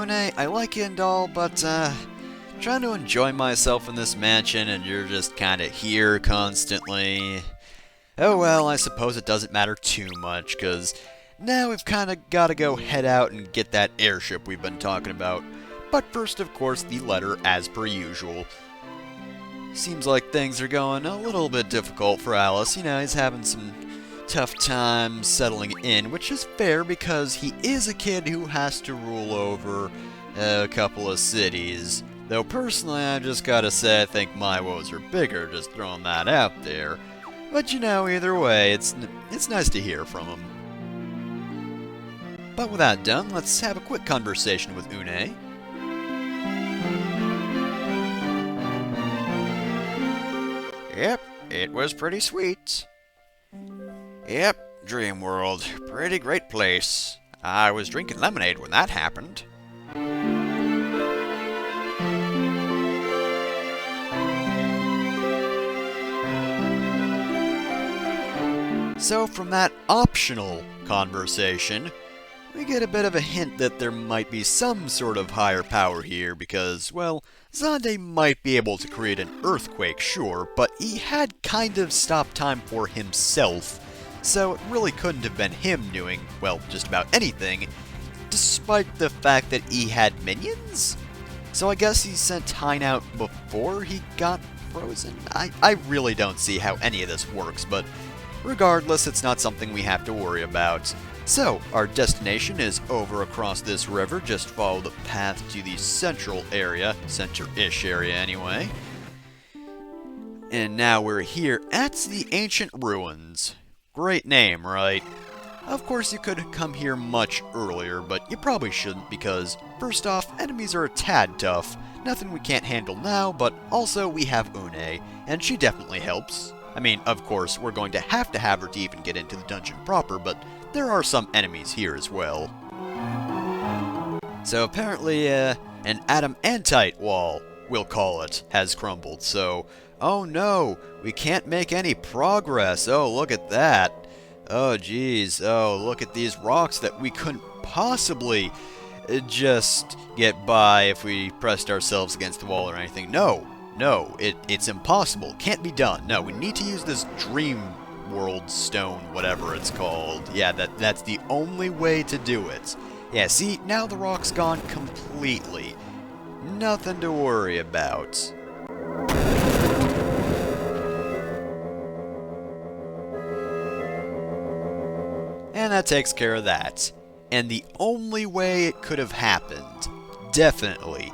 Rune, I like you and all, but, trying to enjoy myself in this mansion and you're just kinda here constantly. Oh well, I suppose it doesn't matter too much, cause now we've kinda gotta go head out and get that airship we've been talking about. But first, of course, the letter as per usual. Seems like things are going a little bit difficult for Alice. You know, he's having some tough time settling in, which is fair because he is a kid who has to rule over a couple of cities. Though personally, I just gotta say I think my woes are bigger, just throwing that out there. But you know, either way, it's nice to hear from him. But with that done, let's have a quick conversation with Rune. Yep, it was pretty sweet. Yep, Dream World. Pretty great place. I was drinking lemonade when that happened. So from that optional conversation, we get a bit of a hint that there might be some sort of higher power here because, well, Xande might be able to create an earthquake, sure, but he had kind of stopped time for himself, so it really couldn't have been him doing, well, just about anything, despite the fact that he had minions? So I guess he sent Hein out before he got frozen? I really don't see how any of this works, but regardless, it's not something we have to worry about. So, our destination is over across this river, just follow the path to the central area, center-ish area anyway. And now we're here at the ancient ruins. Great name, right? Of course you could come here much earlier, but you probably shouldn't because, first off, enemies are a tad tough. Nothing we can't handle now, but also we have Rune, and she definitely helps. I mean, of course, we're going to have her to even get into the dungeon proper, but there are some enemies here as well. So apparently, an adamantite wall, we'll call it, has crumbled, so... Oh no, we can't make any progress. Oh, look at that. Oh, geez. Oh, look at these rocks that we couldn't possibly just get by if we pressed ourselves against the wall or anything. No, it's impossible. Can't be done. No, we need to use this dream world stone, whatever it's called. Yeah, that's the only way to do it. Yeah, see, now the rock's gone completely. Nothing to worry about. And that takes care of that. And the only way it could have happened, definitely.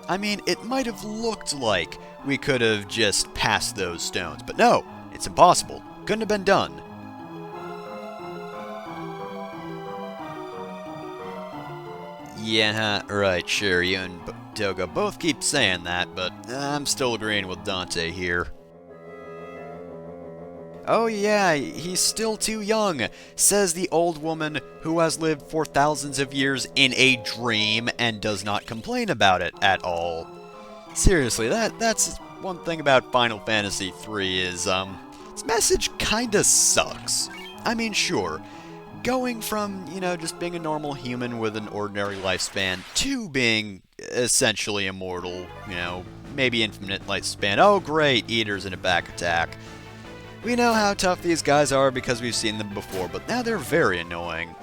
I mean, it might have looked like we could have just passed those stones, but no, it's impossible. Couldn't have been done. Yeah, right, sure, you and Toga both keep saying that, but I'm still agreeing with Dante here. Oh yeah, he's still too young, says the old woman who has lived for thousands of years in a dream and does not complain about it at all. Seriously, that's one thing about Final Fantasy III is, its message kinda sucks. I mean, sure, going from, you know, just being a normal human with an ordinary lifespan to being essentially immortal, you know, maybe infinite lifespan. Oh great, Eaters and a back attack. We know how tough these guys are because we've seen them before, but now they're very annoying.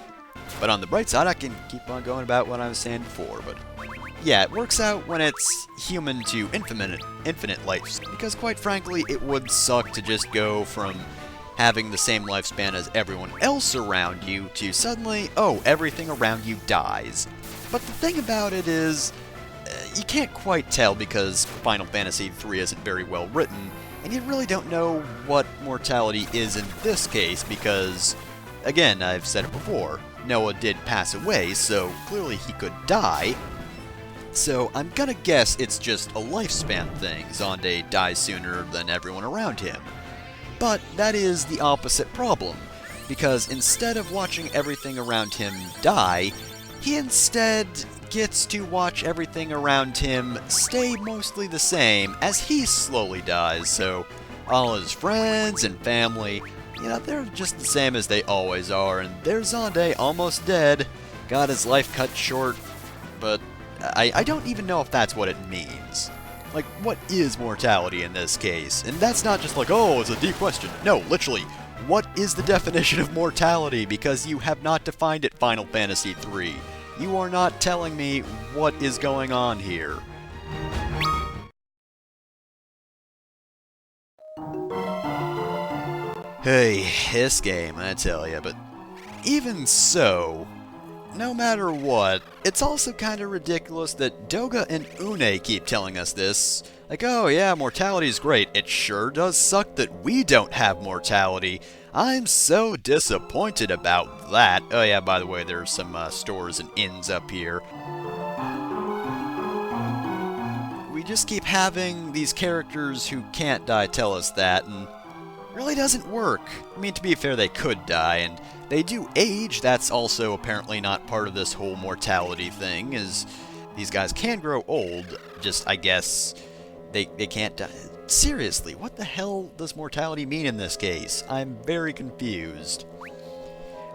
But on the bright side, I can keep on going about what I was saying before, but... yeah, it works out when it's human to infinite life, because quite frankly, it would suck to just go from having the same lifespan as everyone else around you to suddenly, oh, everything around you dies. But the thing about it is, you can't quite tell because Final Fantasy III isn't very well written, and you really don't know what mortality is in this case because, again, I've said it before, Noah did pass away, so clearly he could die. So I'm gonna guess it's just a lifespan thing. Xande dies sooner than everyone around him. But that is the opposite problem, because instead of watching everything around him die, he instead gets to watch everything around him stay mostly the same as he slowly dies, so all his friends and family, you know, they're just the same as they always are, and there's Xande almost dead, got his life cut short, but I don't even know if that's what it means. Like, what is mortality in this case? And that's not just like, oh, it's a deep question. No, literally, what is the definition of mortality? Because you have not defined it, Final Fantasy III. You are not telling me what is going on here. Hey, this game, I tell ya, but even so, no matter what, it's also kind of ridiculous that Doga and Une keep telling us this. Like, oh yeah, mortality's great. It sure does suck that we don't have mortality. I'm so disappointed about that. Oh yeah, by the way, there's some stores and inns up here. We just keep having these characters who can't die tell us that, and really doesn't work. I mean, to be fair, they could die, and they do age. That's also apparently not part of this whole mortality thing, is these guys can grow old, just, I guess, they can't die. Seriously, what the hell does mortality mean in this case? I'm very confused.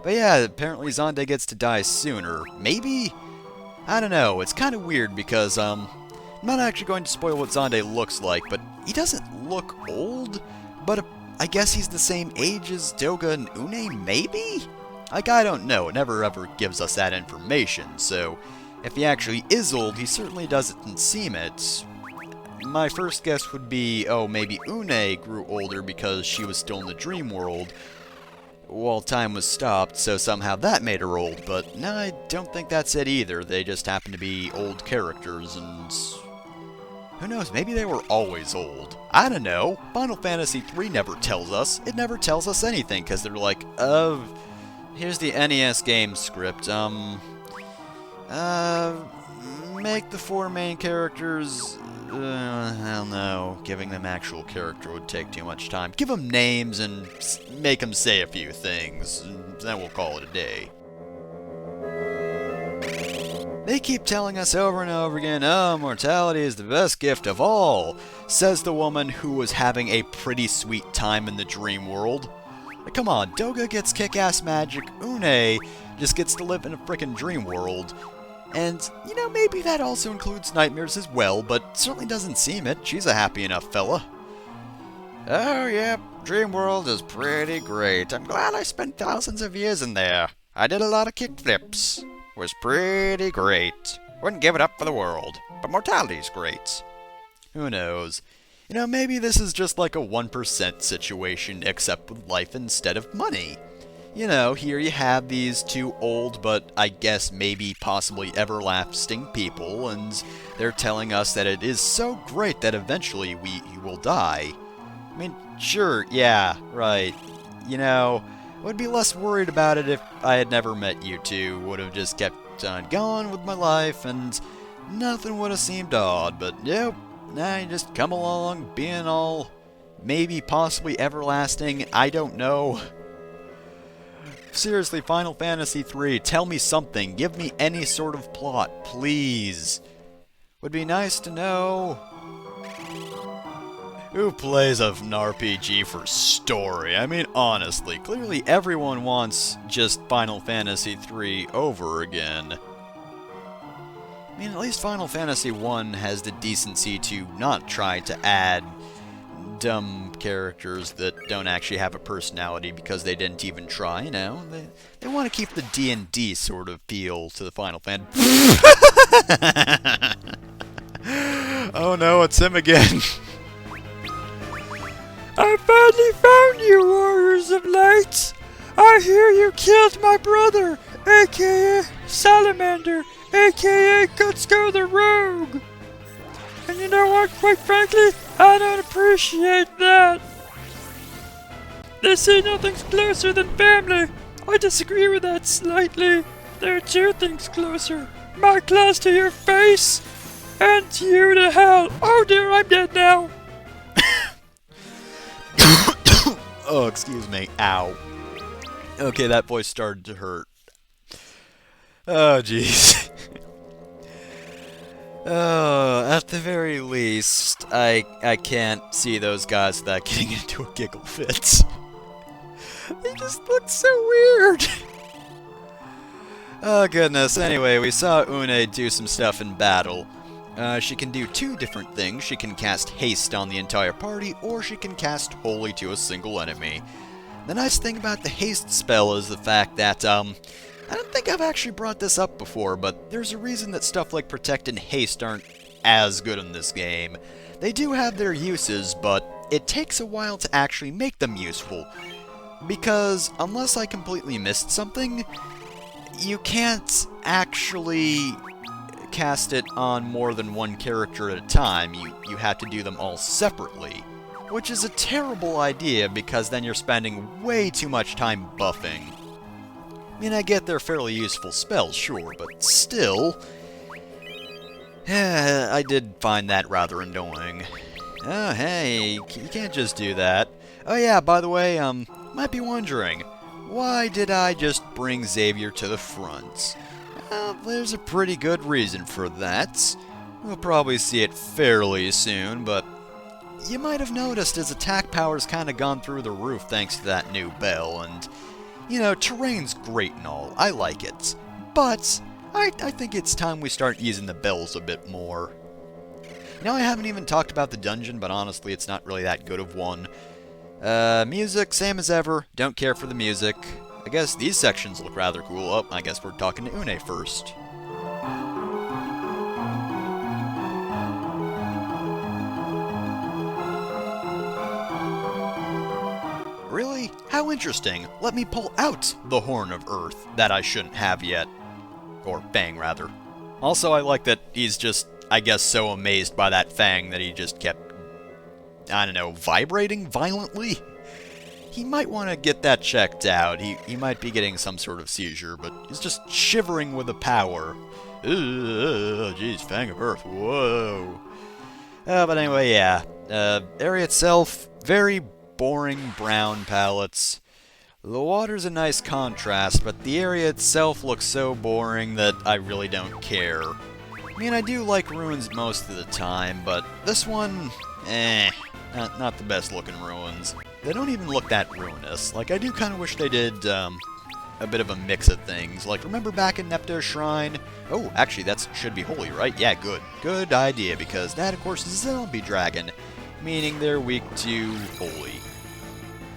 But yeah, apparently Xande gets to die sooner. Maybe? I don't know, it's kind of weird because, I'm not actually going to spoil what Xande looks like, but he doesn't look old, but I guess he's the same age as Doga and Une, maybe? Like, I don't know, it never ever gives us that information, so if he actually is old, he certainly doesn't seem it. My first guess would be, oh, maybe Une grew older because she was still in the dream world while time was stopped, so somehow that made her old, but no, I don't think that's it either. They just happen to be old characters, and who knows, maybe they were always old. I don't know. Final Fantasy III never tells us. It never tells us anything, because they're like, here's the NES game script, make the four main characters, I don't know, giving them actual character would take too much time. Give them names and make them say a few things, and then we'll call it a day. They keep telling us over and over again, oh, mortality is the best gift of all, says the woman who was having a pretty sweet time in the dream world. Like, come on, Doga gets kick-ass magic, Une just gets to live in a frickin' dream world. And, you know, maybe that also includes nightmares as well, but certainly doesn't seem it. She's a happy enough fella. Oh, yeah, dream world is pretty great. I'm glad I spent thousands of years in there. I did a lot of kickflips. Was pretty great. Wouldn't give it up for the world. But mortality's great. Who knows? You know, maybe this is just like a 1% situation, except with life instead of money. You know, here you have these two old, but I guess maybe possibly everlasting people, and they're telling us that it is so great that eventually we will die. I mean, sure, yeah, right. You know, I would be less worried about it if I had never met you two. Would have just kept on going with my life, and nothing would have seemed odd. But nope, now you just come along, being all maybe possibly everlasting. I don't know. Seriously, Final Fantasy III, tell me something. Give me any sort of plot, please. Would be nice to know. Who plays an RPG for story? I mean, honestly, clearly everyone wants just Final Fantasy III over again. I mean, at least Final Fantasy I has the decency to not try to add dumb characters that don't actually have a personality because they didn't even try, you know? They want to keep the D&D sort of feel to the Final Fantasy. Oh no, it's him again. I finally found you, Warriors of Light! I hear you killed my brother, aka Salamander, aka Gutsco the Rogue! And you know what, quite frankly, I don't appreciate that! They say nothing's closer than family. I disagree with that slightly. There are two things closer. My claws to your face, and you to hell! Oh dear, I'm dead now! Oh, excuse me. Ow. Okay, that voice started to hurt. Oh, jeez. At the very least, I can't see those guys without getting into a giggle fit. They just look so weird. Oh goodness, anyway, we saw Rune do some stuff in battle. She can do two different things. She can cast haste on the entire party, or she can cast wholly to a single enemy. The nice thing about the haste spell is the fact that, I don't think I've actually brought this up before, but there's a reason that stuff like Protect and Haste aren't as good in this game. They do have their uses, but it takes a while to actually make them useful. Because, unless I completely missed something, you can't actually cast it on more than one character at a time. You have to do them all separately. Which is a terrible idea, because then you're spending way too much time buffing. I mean, I get they're fairly useful spells, sure, but still... I did find that rather annoying. Oh, hey, you can't just do that. Oh yeah, by the way, might be wondering, why did I just bring Xavier to the front? Well, there's a pretty good reason for that. We'll probably see it fairly soon, but you might have noticed his attack power's kinda gone through the roof thanks to that new bell, and, you know, terrain's great and all, I like it. But, I think it's time we start using the bells a bit more. Now, I haven't even talked about the dungeon, but honestly, it's not really that good of one. Music, same as ever, don't care for the music. I guess these sections look rather cool. Oh, I guess we're talking to Rune first. Really? How interesting. Let me pull out the Horn of Earth that I shouldn't have yet. Or Fang, rather. Also, I like that he's just, I guess, so amazed by that Fang that he just kept, I don't know, vibrating violently? He might want to get that checked out. He might be getting some sort of seizure, but he's just shivering with the power. Jeez, Fang of Earth, whoa. But anyway, yeah. Area itself, very boring brown palettes. The water's a nice contrast, but the area itself looks so boring that I really don't care. I mean, I do like ruins most of the time, but this one, not the best looking ruins. They don't even look that ruinous. Like, I do kind of wish they did, a bit of a mix of things. Like, remember back in Neptune's Shrine? Oh, actually, that should be holy, right? Yeah, good. Good idea, because that, of course, is a zombie dragon, meaning they're weak to holy.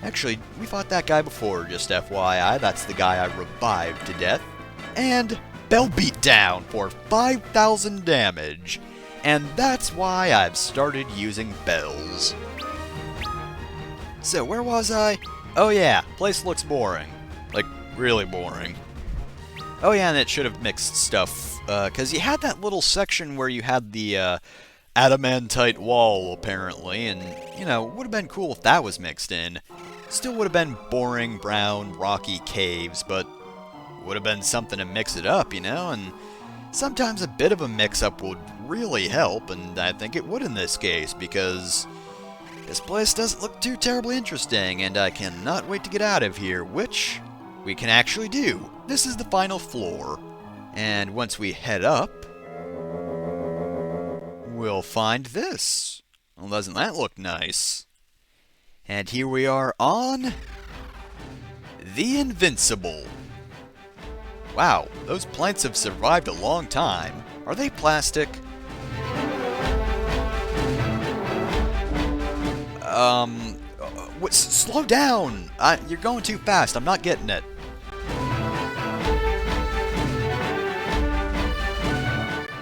Actually, we fought that guy before, just FYI. That's the guy I revived to death. And Bell beat down for 5,000 damage. And that's why I've started using bells. So, where was I? Oh yeah, place looks boring. Like, really boring. Oh yeah, and it should have mixed stuff, because you had that little section where you had the, adamantite wall, apparently, and, you know, it would have been cool if that was mixed in. Still would have been boring, brown, rocky caves, but would have been something to mix it up, you know, and sometimes a bit of a mix-up would really help, and I think it would in this case, because this place doesn't look too terribly interesting, and I cannot wait to get out of here, which we can actually do. This is the final floor, and once we head up, we'll find this. Well, doesn't that look nice? And here we are on the Invincible. Wow, those planks have survived a long time. Are they plastic? Slow down! You're going too fast, I'm not getting it.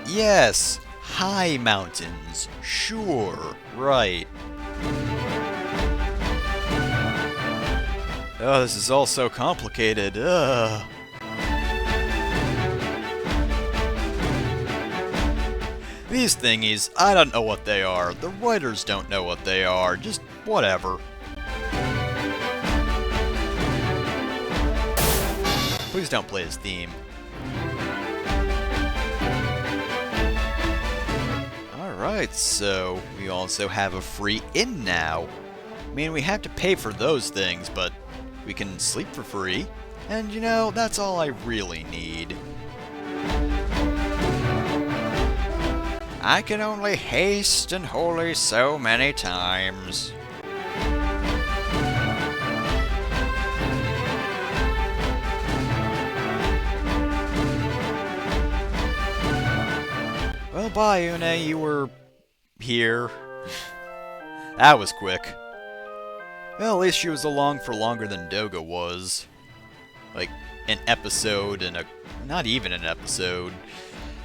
Yes, high mountains. Sure, right. Oh, this is all so complicated. Ugh. These thingies, I don't know what they are. The writers don't know what they are. Just whatever. Please don't play his theme. Alright, so we also have a free inn now. I mean, we have to pay for those things, but we can sleep for free. And, you know, that's all I really need. I can only haste and holy so many times. Well, bye, Une. You were here. That was quick. Well, at least she was along for longer than Doga was. Like, an episode and a... not even an episode.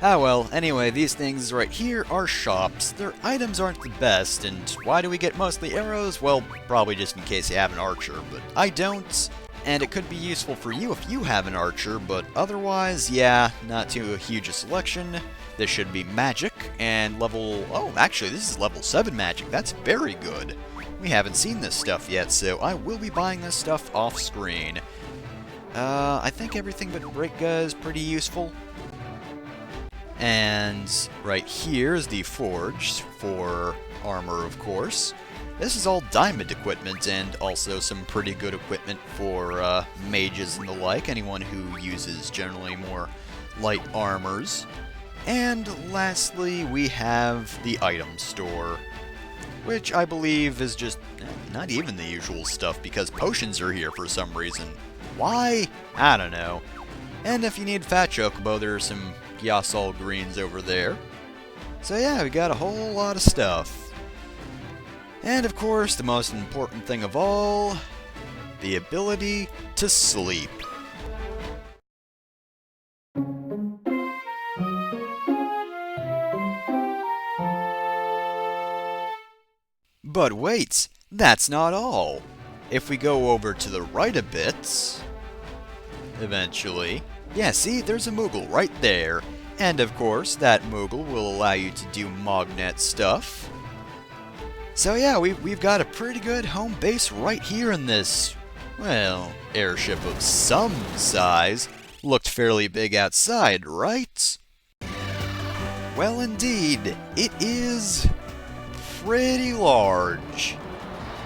Ah well, anyway, these things right here are shops. Their items aren't the best, and why do we get mostly arrows? Well, probably just in case you have an archer, but I don't. And it could be useful for you if you have an archer, but otherwise, yeah, not too huge a selection. This should be magic, and level... oh, actually, this is level 7 magic. That's very good. We haven't seen this stuff yet, so I will be buying this stuff off screen. I think everything but Breakga is pretty useful. And right here is the forge for armor, of course. This is all diamond equipment, and also some pretty good equipment for mages and the like, anyone who uses generally more light armors. And lastly, we have the item store, which I believe is just not even the usual stuff, because potions are here for some reason. Why? I don't know. And if you need Fat Chocobo, there are some Gyasol greens over there. So yeah, we got a whole lot of stuff. And of course, the most important thing of all, the ability to sleep. But wait, that's not all. If we go over to the right a bit, eventually, yeah, see, there's a Moogle right there. And of course, that Moogle will allow you to do Mognet stuff. So yeah, we've got a pretty good home base right here in this, well, airship of some size. Looked fairly big outside, right? Well, indeed, it is pretty large.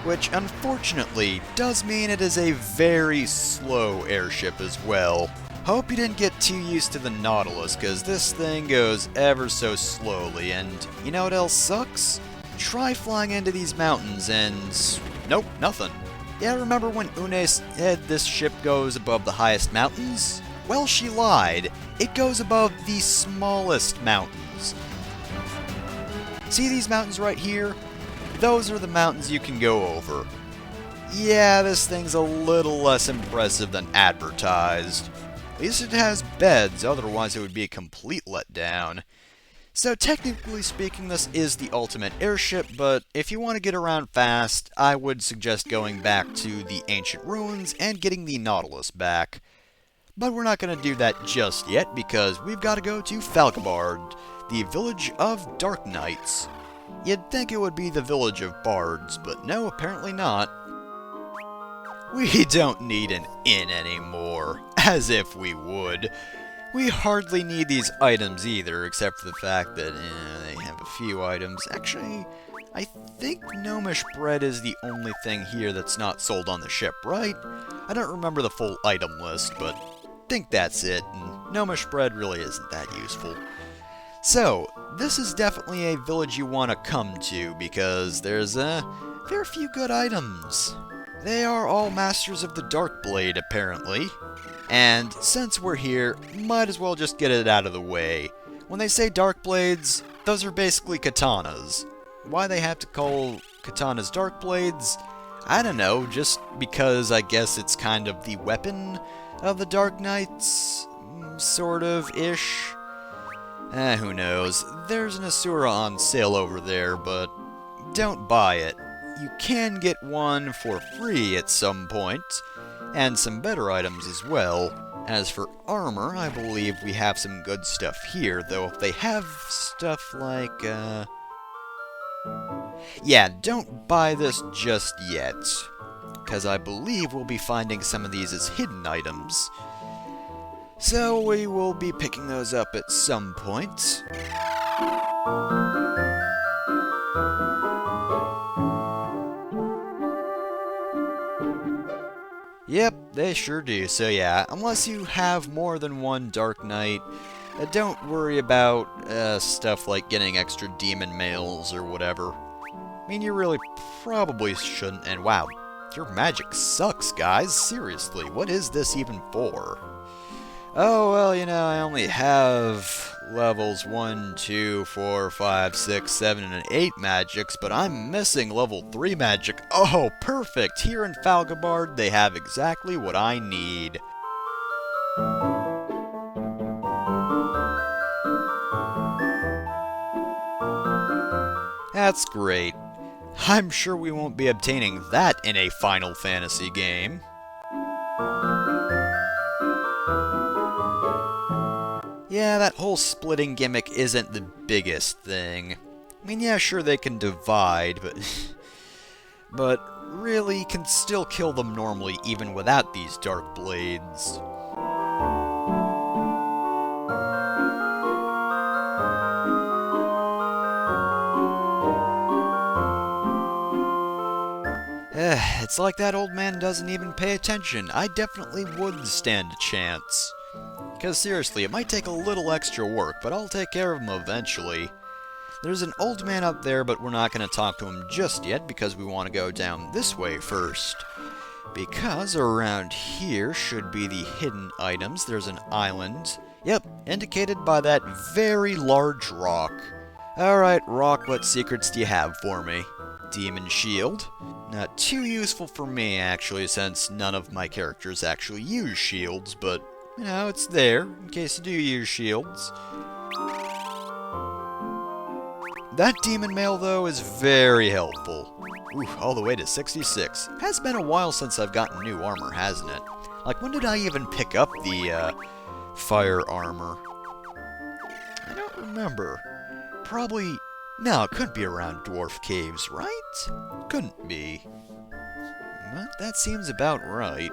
Which, unfortunately, does mean it is a very slow airship as well. Hope you didn't get too used to the Nautilus, because this thing goes ever so slowly, and you know what else sucks? Try flying into these mountains and... nope, nothing. Yeah, remember when Une said this ship goes above the highest mountains? Well, she lied. It goes above the smallest mountains. See these mountains right here? Those are the mountains you can go over. Yeah, this thing's a little less impressive than advertised. At least it has beds, otherwise it would be a complete letdown. So technically speaking, this is the ultimate airship, but if you want to get around fast, I would suggest going back to the ancient ruins and getting the Nautilus back. But we're not going to do that just yet, because we've got to go to Falkabard, the village of Dark Knights. You'd think it would be the village of bards, but no, apparently not. We don't need an inn anymore, as if we would. We hardly need these items either, except for the fact that they have a few items. Actually, I think gnomish bread is the only thing here that's not sold on the ship, right? I don't remember the full item list, but I think that's it, and gnomish bread really isn't that useful. So, this is definitely a village you want to come to, because there's a fair few good items. They are all masters of the Dark Blade, apparently. And since we're here, might as well just get it out of the way. When they say Dark Blades, those are basically katanas. Why they have to call katanas Dark Blades? I don't know, just because I guess it's kind of the weapon of the Dark Knights, sort of-ish. Who knows. There's an Asura on sale over there, but don't buy it. You can get one for free at some point, and some better items as well. As for armor, I believe we have some good stuff here, though if they have stuff like, yeah, don't buy this just yet, because I believe we'll be finding some of these as hidden items. So we will be picking those up at some point. Yep, they sure do. So yeah, unless you have more than one Dark Knight, don't worry about stuff like getting extra demon mails or whatever. I mean, you really probably shouldn't, and wow, your magic sucks, guys. Seriously, what is this even for? Oh, well, you know, I only have levels 1, 2, 4, 5, 6, 7, and 8 magics, but I'm missing level 3 magic. Oh, perfect! Here in Falgabard, they have exactly what I need. That's great. I'm sure we won't be obtaining that in a Final Fantasy game. Yeah, that whole splitting gimmick isn't the biggest thing. I mean, yeah, sure they can divide, but... but really can still kill them normally even without these dark blades. It's like that old man doesn't even pay attention. I definitely would stand a chance. Because seriously, it might take a little extra work, but I'll take care of him eventually. There's an old man up there, but we're not going to talk to him just yet because we want to go down this way first. Because around here should be the hidden items. There's an island. Yep, indicated by that very large rock. Alright, rock, what secrets do you have for me? Demon shield. Not too useful for me, actually, since none of my characters actually use shields, but, you know, it's there, in case you do use shields. That demon mail, though, is very helpful. Ooh, all the way to 66. Has been a while since I've gotten new armor, hasn't it? Like, when did I even pick up the, fire armor? I don't remember. Probably... No, it couldn't be around dwarf caves, right? Couldn't be. But that seems about right.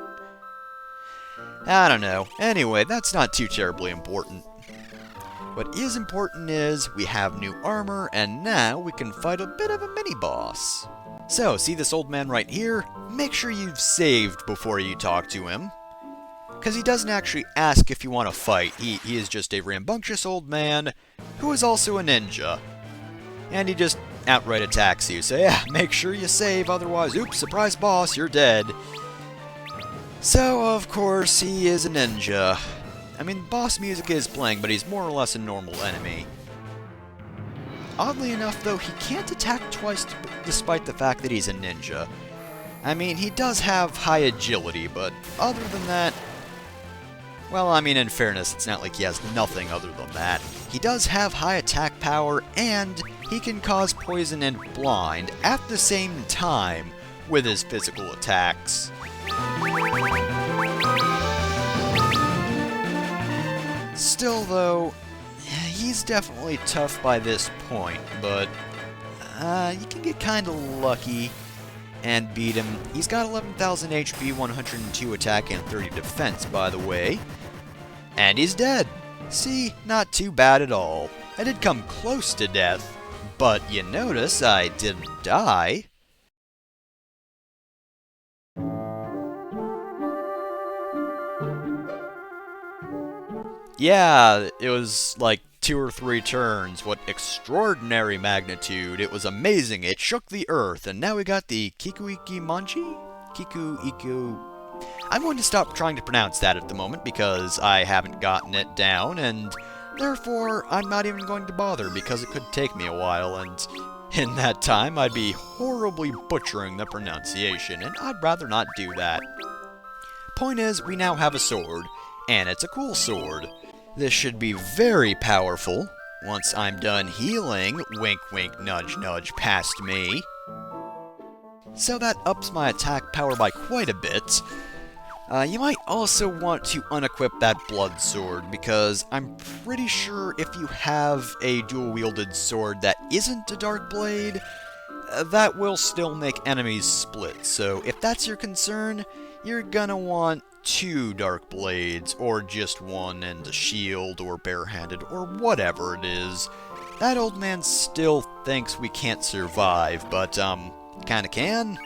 I don't know. Anyway, that's not too terribly important. What is important is we have new armor, and now we can fight a bit of a mini-boss. So, see this old man right here? Make sure you've saved before you talk to him. Because he doesn't actually ask if you want to fight. He is just a rambunctious old man who is also a ninja. And he just outright attacks you. So yeah, make sure you save, otherwise, oops, surprise boss, you're dead. So, of course, he is a ninja. I mean, boss music is playing, but he's more or less a normal enemy. Oddly enough, though, he can't attack twice despite the fact that he's a ninja. I mean, he does have high agility, but other than that... Well, I mean, in fairness, it's not like he has nothing other than that. He does have high attack power, and he can cause poison and blind at the same time with his physical attacks. Still, though, he's definitely tough by this point, but you can get kinda lucky and beat him. He's got 11,000 HP, 102 attack, and 30 defense, by the way. And he's dead. See, not too bad at all. I did come close to death, but you notice I didn't die. Yeah, it was like 2 or 3 turns. What extraordinary magnitude. It was amazing. It shook the earth. And now we got the Kikuiki Manji? Kiku-iku... I'm going to stop trying to pronounce that at the moment because I haven't gotten it down, and therefore I'm not even going to bother because it could take me a while, and in that time I'd be horribly butchering the pronunciation, and I'd rather not do that. Point is, we now have a sword, and it's a cool sword. This should be very powerful once I'm done healing, wink wink nudge nudge past me. So that ups my attack power by quite a bit. You might also want to unequip that blood sword, because I'm pretty sure if you have a dual-wielded sword that isn't a dark blade, that will still make enemies split. So if that's your concern, you're gonna want 2 dark blades, or just one and a shield, or barehanded, or whatever it is. That old man still thinks we can't survive, but, kinda can.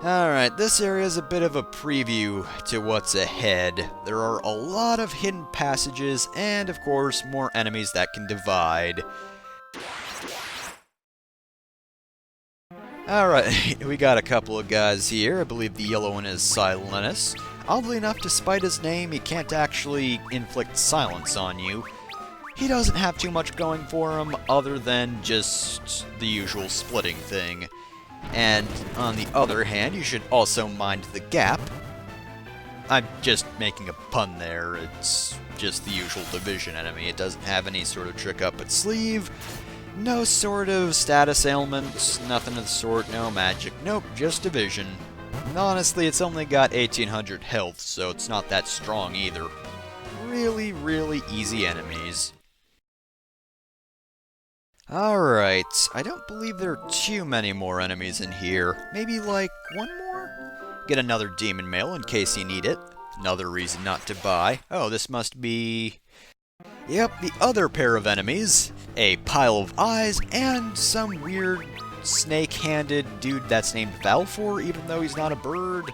Alright, this area is a bit of a preview to what's ahead. There are a lot of hidden passages, and of course, more enemies that can divide. Alright, we got a couple of guys here. I believe the yellow one is Silenus. Oddly enough, despite his name, he can't actually inflict silence on you. he doesn't have too much going for him other than just the usual splitting thing. And on the other hand, you should also mind the gap. I'm just making a pun there, it's just the usual division enemy. It doesn't have any sort of trick up its sleeve, no sort of status ailments, nothing of the sort, no magic, nope, just division. And honestly, it's only got 1800 health, so it's not that strong either. Really, really easy enemies. Alright, I don't believe there are too many more enemies in here. Maybe like one more? Get another demon mail in case you need it. Another reason not to buy. Oh, this must be... Yep, the other pair of enemies. A pile of eyes and some weird snake-handed dude that's named Valfor, even though he's not a bird.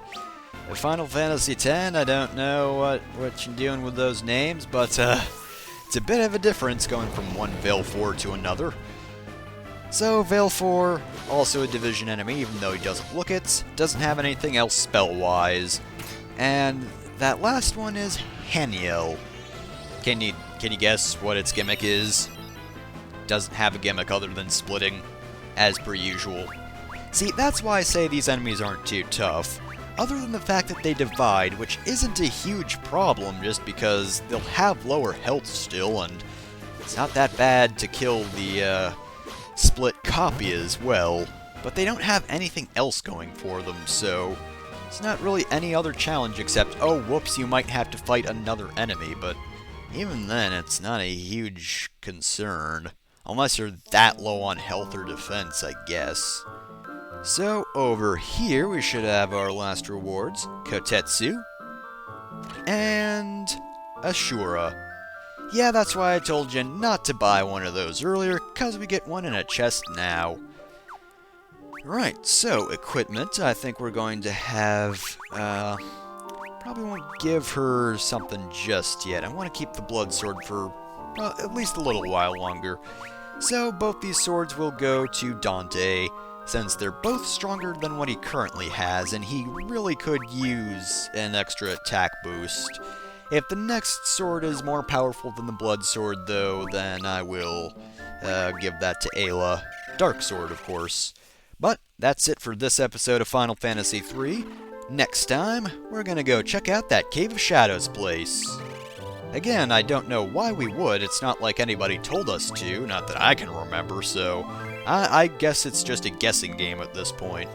Final Fantasy X, I don't know what you're doing with those names, but it's a bit of a difference going from one Valfor to another. So Valfor, also a division enemy, even though he doesn't look it, doesn't have anything else spell-wise. And that last one is Haniel. Can you guess what its gimmick is? Doesn't have a gimmick other than splitting, as per usual. See, that's why I say these enemies aren't too tough. Other than the fact that they divide, which isn't a huge problem just because they'll have lower health still, and it's not that bad to kill the split copy as well, but they don't have anything else going for them, so it's not really any other challenge except, oh whoops, you might have to fight another enemy, but even then it's not a huge concern, unless you're that low on health or defense, I guess. So, over here we should have our last rewards, Kotetsu, and Ashura. Yeah, that's why I told you not to buy one of those earlier, because we get one in a chest now. Right, so, equipment, I think we're going to have, probably won't give her something just yet. I want to keep the blood sword for, at least a little while longer. So, both these swords will go to Dante, since they're both stronger than what he currently has, and he really could use an extra attack boost. If the next sword is more powerful than the blood sword, though, then I will give that to Ayla. Dark sword, of course. But that's it for this episode of Final Fantasy III. Next time, we're gonna go check out that Cave of Shadows place. Again, I don't know why we would, it's not like anybody told us to, not that I can remember, so I guess it's just a guessing game at this point.